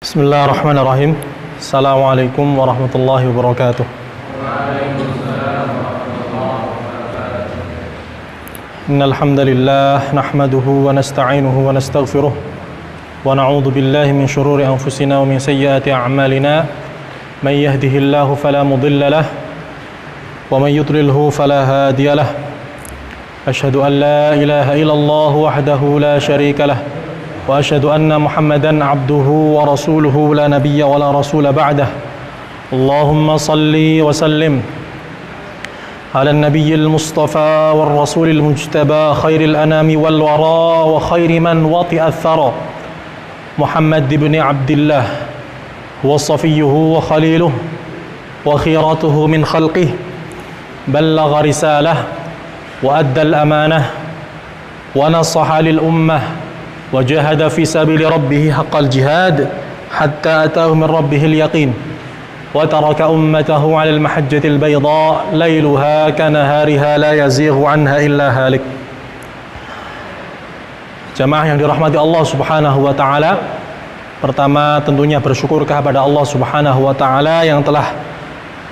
Bismillahirrahmanirrahim. Assalamualaikum warahmatullahi wabarakatuh. Innal hamdalillah nahmaduhu wa nasta'inuhu wa nastaghfiruh wa na'udzu billahi min shururi anfusina wa min sayyiati a'malina. May yahdihillahu fala mudilla lahu wa may yudlilhu fala hadiya lahu. Asyhadu an la ilaha illallah wahdahu la syarika lahu wa asyhadu anna Muhammadan abduhu wa rasuluhu la nabiyya wa la rasula ba'dah. Allahumma salli wa sallim ala nabiyyil mustafa wal rasulil mujtaba khairil anami wal wara wa khairi man wati'a ath-thara Muhammad ibn Abdillah wa safiyyuhu wa khaliluhu wa khiratuhu min khalqihi ballagha risalah wa adda al-amanah wa nasaha lil ummah وجاهد في سبيل ربه حق الجهاد حتى أتاه من ربه اليقين وترك أمته على المحجة البيضاء ليلها كنهارها لا يزيغ عنها إلا هالك. Jamaah yang dirahmati Allah Subhanahu wa taala, pertama tentunya bersyukur kepada Allah Subhanahu wa taala yang telah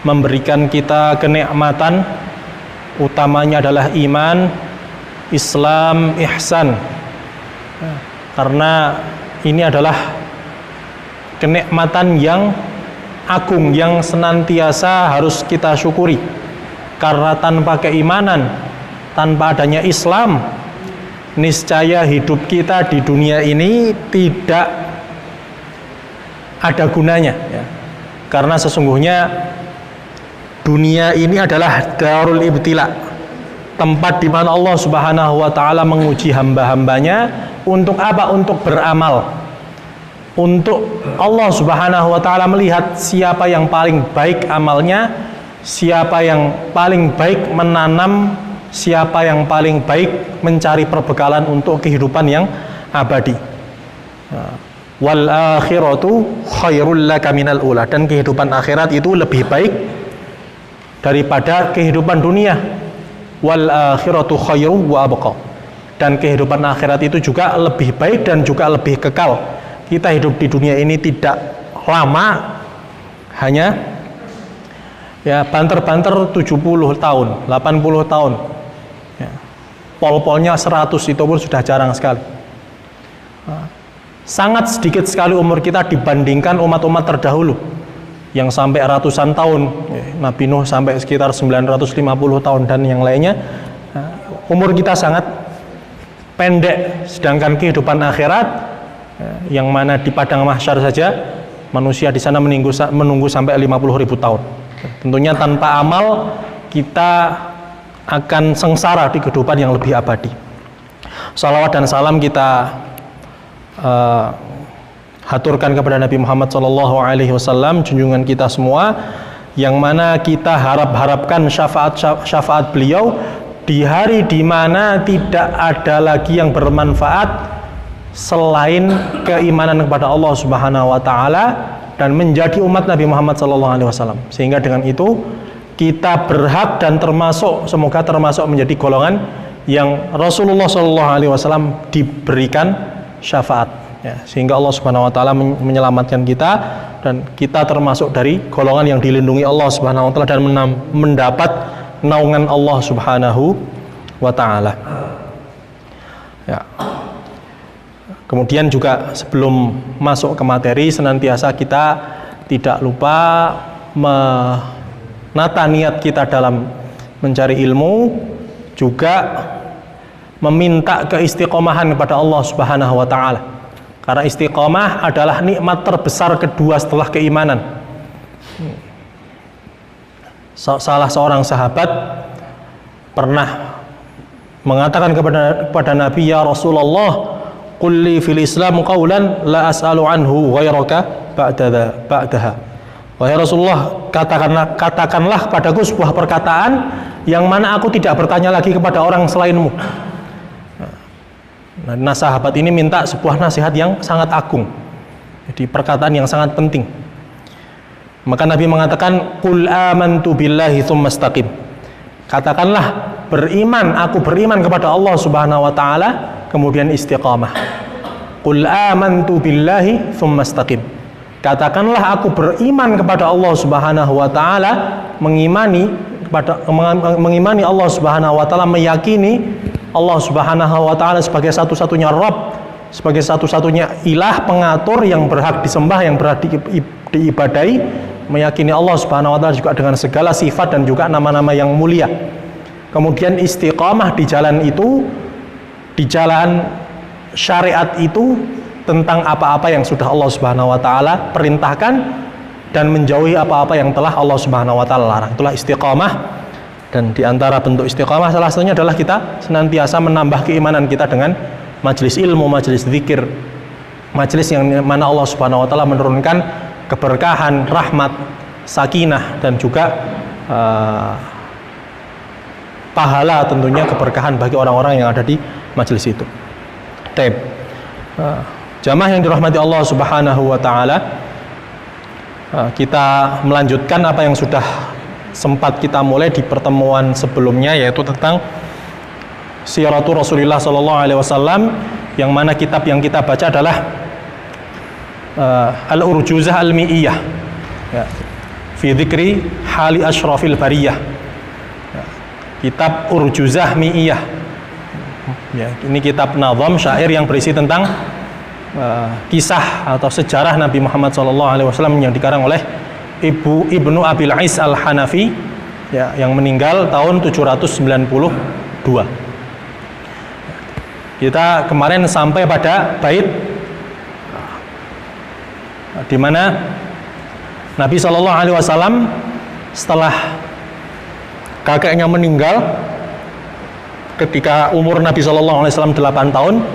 memberikan kita kenikmatan, utamanya adalah iman, Islam, ihsan. Karena ini adalah kenikmatan yang agung yang senantiasa harus kita syukuri. Karena tanpa keimanan, tanpa adanya Islam, niscaya hidup kita di dunia ini tidak ada gunanya ya. Karena sesungguhnya dunia ini adalah darul ibtila, tempat di mana Allah Subhanahu wa taala menguji hamba-hambanya. Untuk apa? Untuk beramal. Untuk Allah Subhanahu wa taala melihat siapa yang paling baik amalnya, siapa yang paling baik menanam, siapa yang paling baik mencari perbekalan untuk kehidupan yang abadi. Wal akhiratu khairul laka minal ula, dan kehidupan akhirat itu lebih baik daripada kehidupan dunia. Wal akhiratu khairu wa abqa, dan kehidupan akhirat itu juga lebih baik dan juga lebih kekal. Kita hidup di dunia ini tidak lama, hanya ya banter-banter 70 tahun, 80 tahun ya. Pol-polnya 100 itu pun sudah jarang sekali. Sangat sedikit sekali umur kita dibandingkan umat-umat terdahulu yang sampai ratusan tahun. Nabi Nuh sampai sekitar 950 tahun dan yang lainnya. Umur kita sangat pendek, sedangkan kehidupan akhirat yang mana di padang mahsyar saja manusia di sana menunggu sampai 50.000 tahun. Tentunya tanpa amal kita akan sengsara di kehidupan yang lebih abadi. Salawat dan salam kita haturkan kepada Nabi Muhammad SAW, junjungan kita semua, yang mana kita harapkan syafaat beliau di hari di mana tidak ada lagi yang bermanfaat selain keimanan kepada Allah Subhanahu wa taala dan menjadi umat Nabi Muhammad SAW. Sehingga dengan itu kita berhak dan semoga termasuk menjadi golongan yang Rasulullah SAW diberikan syafaat ya, sehingga Allah Subhanahu wa taala menyelamatkan kita dan kita termasuk dari golongan yang dilindungi Allah Subhanahu wa taala dan mendapat naungan Allah Subhanahu wa taala. Ya. Kemudian juga sebelum masuk ke materi, senantiasa kita tidak lupa menata niat kita dalam mencari ilmu, juga meminta keistiqomahan kepada Allah Subhanahu wa taala. Karena istiqomah adalah nikmat terbesar kedua setelah keimanan. Salah seorang sahabat pernah mengatakan kepada Nabi, "Ya Rasulullah, qul li fil Islam qawlan la as'alu anhu ghairaka ba'daha." Wahai Rasulullah, katakanlah padaku sebuah perkataan yang mana aku tidak bertanya lagi kepada orang selainmu. Nah, sahabat ini minta sebuah nasihat yang sangat agung. Jadi perkataan yang sangat penting. Maka Nabi mengatakan, "Qul amantu billahi tsumma istaqim." Katakanlah, aku beriman kepada Allah Subhanahu wa taala, kemudian istiqamah. Qul amantu billahi tsumma istaqim. katakanlah aku beriman kepada Allah Subhanahu wa taala, mengimani Allah Subhanahu wa taala, meyakini Allah Subhanahu wa taala sebagai satu-satunya Rabb, sebagai satu-satunya ilah pengatur yang berhak disembah, yang berhak diibadahi, meyakini Allah Subhanahu wa taala juga dengan segala sifat dan juga nama-nama yang mulia. Kemudian istiqamah di jalan itu, di jalan syariat itu, tentang apa-apa yang sudah Allah Subhanahu wa taala perintahkan dan menjauhi apa-apa yang telah Allah Subhanahu wa taala larang. Itulah istiqamah. Dan di antara bentuk istiqamah salah satunya adalah kita senantiasa menambah keimanan kita dengan majelis ilmu, majelis zikir, majelis yang mana Allah Subhanahu wa taala menurunkan keberkahan, rahmat, sakinah dan juga pahala, tentunya keberkahan bagi orang-orang yang ada di majelis itu. Taib. Jamaah yang dirahmati Allah Subhanahu wa taala, kita melanjutkan apa yang sudah sempat kita mulai di pertemuan sebelumnya, yaitu tentang Siratu Rasulullah sallallahu alaihi wasallam, yang mana kitab yang kita baca adalah Al-Urjuzah Al-Mi'iyah, ya, fi dzikri hali asyrafil bariyah. Ya, kitab Urjuzah Mi'iyah. Ya, ini kitab nazam syair yang berisi tentang kisah atau sejarah Nabi Muhammad SAW yang dikarang oleh Ibnu Abil Is Al-Hanafi, ya, yang meninggal tahun 792. Kita kemarin sampai pada bait di mana Nabi SAW setelah kakeknya meninggal ketika umur Nabi SAW 8 tahun,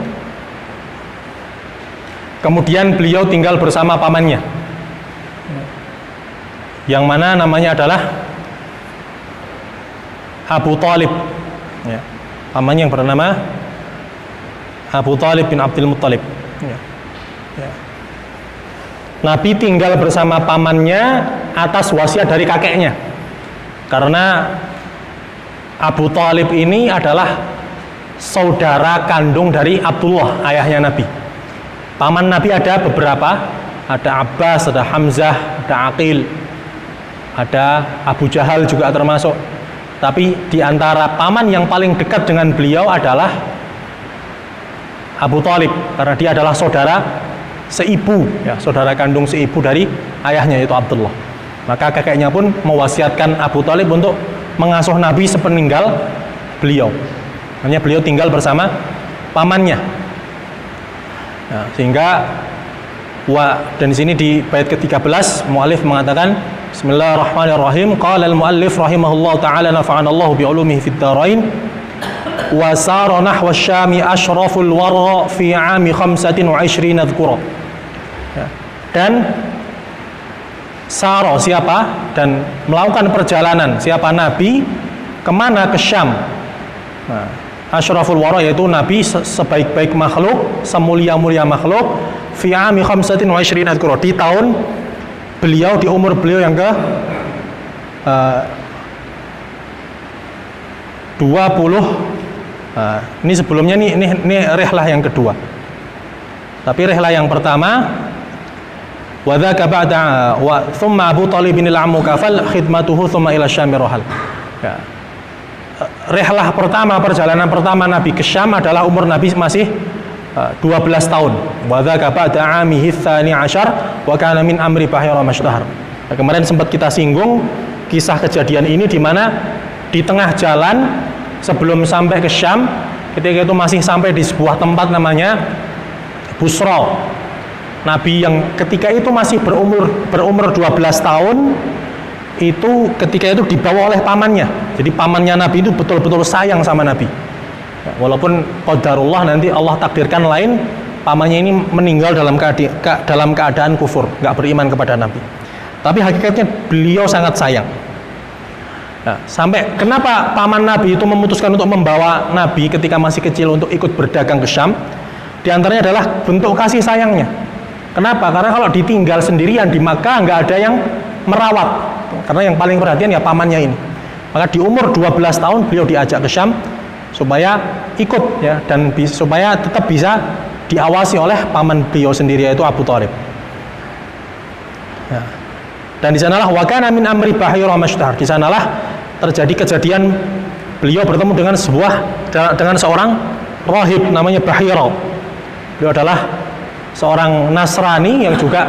kemudian beliau tinggal bersama pamannya, yang mana namanya adalah Abu Talib, ya. Pamannya yang bernama Abu Talib bin Abdul Muttalib, ya. Ya. Nabi tinggal bersama pamannya atas wasiat dari kakeknya, karena Abu Talib ini adalah saudara kandung dari Abdullah, ayahnya Nabi. Paman Nabi ada beberapa, ada Abbas, ada Hamzah, ada Aqil, ada Abu Jahal juga termasuk. Tapi di antara paman yang paling dekat dengan beliau adalah Abu Talib, karena dia adalah saudara seibu, ya, saudara kandung seibu dari ayahnya, yaitu Abdullah. Maka kakeknya pun mewasiatkan Abu Talib untuk mengasuh Nabi sepeninggal beliau. Hanya beliau tinggal bersama pamannya. Nah, sehingga dan di sini di bait ke-13 muallif mengatakan Bismillahirrahmanirrahim, qala al-muallif rahimahullah taala nafa'anallahu bi ulumihi fid dharain, wa sara nahwa asy-syami asyraful wara fi 'ami 25 dzkura. Dan sara siapa, dan melakukan perjalanan siapa Nabi kemana, ke Syam. Nah, asyraful wara yaitu Nabi sebaik-baik makhluk, semulia-mulia makhluk, fi 'ami 25 dzkura, di tahun beliau, di umur beliau yang ke 20. Ini sebelumnya ini rihlah yang kedua. Tapi rihlah yang pertama, wa dzaka ba'da wa thumma Abu Talib bin al-ammu kafal khidmatuhu thumma ila Syam rohal. Ya. Rihlah pertama, perjalanan pertama Nabi ke Syam adalah umur Nabi masih 12 tahun. Wa dzaka ba'da 'amihi tsani 'ashar wa kana min amri bahira mashtahar. Nah, kemarin sempat kita singgung kisah kejadian ini di mana di tengah jalan sebelum sampai ke Syam, ketika itu masih sampai di sebuah tempat namanya Busra. Nabi yang ketika itu masih berumur 12 tahun itu ketika itu dibawa oleh pamannya. Jadi pamannya Nabi itu betul-betul sayang sama Nabi. Walaupun qadarullah nanti Allah takdirkan lain, pamannya ini meninggal dalam keadaan kufur, nggak beriman kepada Nabi. Tapi hakikatnya beliau sangat sayang. Nah, sampai kenapa paman Nabi itu memutuskan untuk membawa Nabi ketika masih kecil untuk ikut berdagang ke Syam? Di antaranya adalah bentuk kasih sayangnya. Kenapa? Karena kalau ditinggal sendirian di Makkah nggak ada yang merawat. Karena yang paling perhatian ya pamannya ini. Maka di umur 12 tahun beliau diajak ke Syam supaya ikut, ya, dan supaya tetap bisa diawasi oleh paman beliau sendiri, yaitu Abu Talib. Ya. Dan di sanalah wa kana min amri Bahira mashtahar. Di sanalah terjadi kejadian beliau bertemu dengan seorang rahib namanya Bahira. Beliau adalah seorang Nasrani yang juga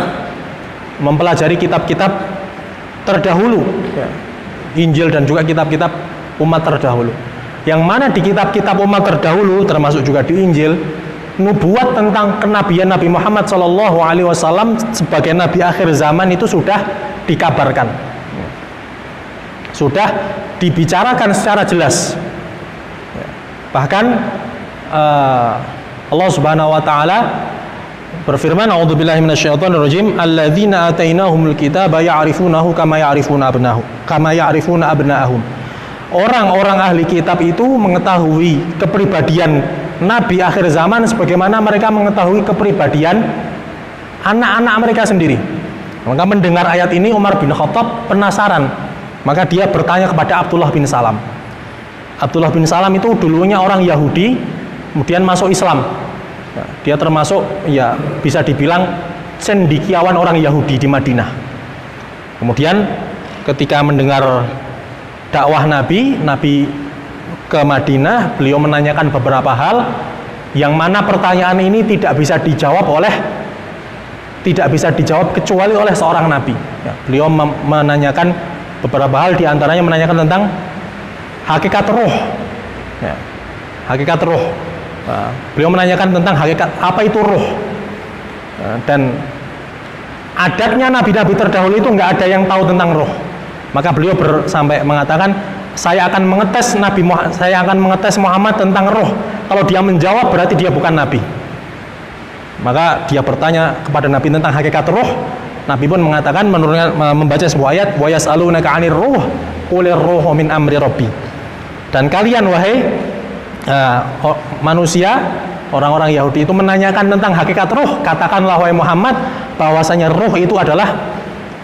mempelajari kitab-kitab terdahulu, ya, Injil dan juga kitab-kitab umat terdahulu. Yang mana di kitab-kitab umat terdahulu, termasuk juga di Injil, nubuat tentang kenabian Nabi Muhammad SAW sebagai nabi akhir zaman itu sudah dikabarkan, sudah dibicarakan secara jelas. Bahkan Allah Subhanahu wa taala berfirman, a'udzubillahi minasyaitonirrajim, alladzina atainahumul kitaba ya'rifunahu kama ya'rifuna abna'ahum. Orang-orang ahli kitab itu mengetahui kepribadian nabi akhir zaman sebagaimana mereka mengetahui kepribadian anak-anak mereka sendiri. Maka mendengar ayat ini Umar bin Khattab penasaran. Maka dia bertanya kepada Abdullah bin Salam. Abdullah bin Salam itu dulunya orang Yahudi, kemudian masuk Islam. Dia termasuk, ya bisa dibilang cendekiawan orang Yahudi di Madinah. Kemudian ketika mendengar dakwah Nabi ke Madinah, beliau menanyakan beberapa hal yang mana pertanyaan ini tidak bisa dijawab kecuali oleh seorang Nabi. Ya, beliau menanyakan beberapa hal, diantaranya menanyakan tentang hakikat roh. Ya, hakikat roh. Beliau menanyakan tentang hakikat apa itu roh. Dan adatnya nabi-nabi terdahulu itu nggak ada yang tahu tentang roh. Maka beliau sampai mengatakan, saya akan mengetes Muhammad tentang roh. Kalau dia menjawab berarti dia bukan nabi. Maka dia bertanya kepada Nabi tentang hakikat roh. Nabi pun mengatakan, membaca sebuah ayat, wa yas'alunaka 'anir ruh qulir ruhu min amri rabbi. Dan kalian wahai manusia, orang-orang Yahudi itu menanyakan tentang hakikat roh, katakanlah wahai Muhammad bahwasanya roh itu adalah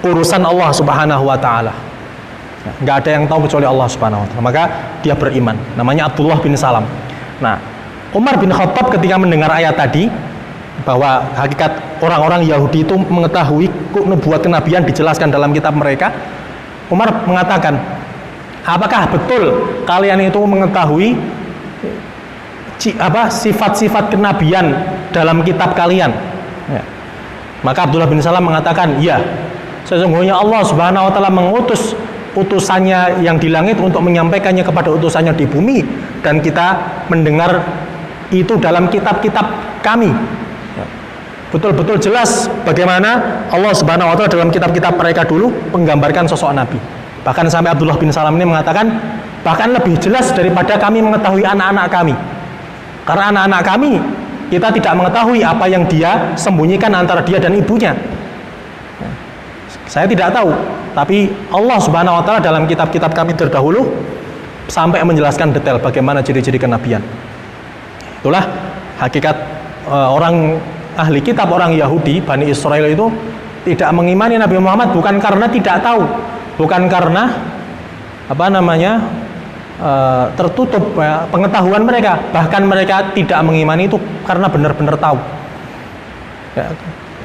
urusan Allah Subhanahu wa taala. Nggak ada yang tahu kecuali Allah Subhanahu wa taala. Maka dia beriman. Namanya Abdullah bin Salam. Nah, Umar bin Khattab ketika mendengar ayat tadi bahwa hakikat orang-orang Yahudi itu mengetahui nubuat kenabian dijelaskan dalam kitab mereka, Umar mengatakan, apakah betul kalian itu mengetahui sifat-sifat kenabian dalam kitab kalian? Ya. Maka Abdullah bin Salam mengatakan, ya, sesungguhnya Allah Subhanahu wa taala mengutus utusannya yang di langit untuk menyampaikannya kepada utusannya di bumi, dan kita mendengar itu dalam kitab-kitab kami. Betul-betul jelas bagaimana Allah Subhanahu wa taala dalam kitab-kitab mereka dulu menggambarkan sosok Nabi. Bahkan sampai Abdullah bin Salam ini mengatakan, bahkan lebih jelas daripada kami mengetahui anak-anak kami. Karena anak-anak kami, kita tidak mengetahui apa yang dia sembunyikan antara dia dan ibunya. Saya tidak tahu, tapi Allah Subhanahu wa taala dalam kitab-kitab kami terdahulu sampai menjelaskan detail bagaimana ciri-ciri kenabian. Itulah hakikat orang ahli kitab, orang Yahudi, Bani Israel itu tidak mengimani Nabi Muhammad bukan karena tidak tahu, bukan karena tertutup pengetahuan mereka, bahkan mereka tidak mengimani itu karena benar-benar tahu. Ya,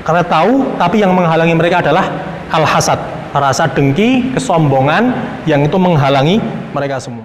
karena tahu, tapi yang menghalangi mereka adalah al-hasad, rasa dengki, kesombongan yang itu menghalangi mereka semua.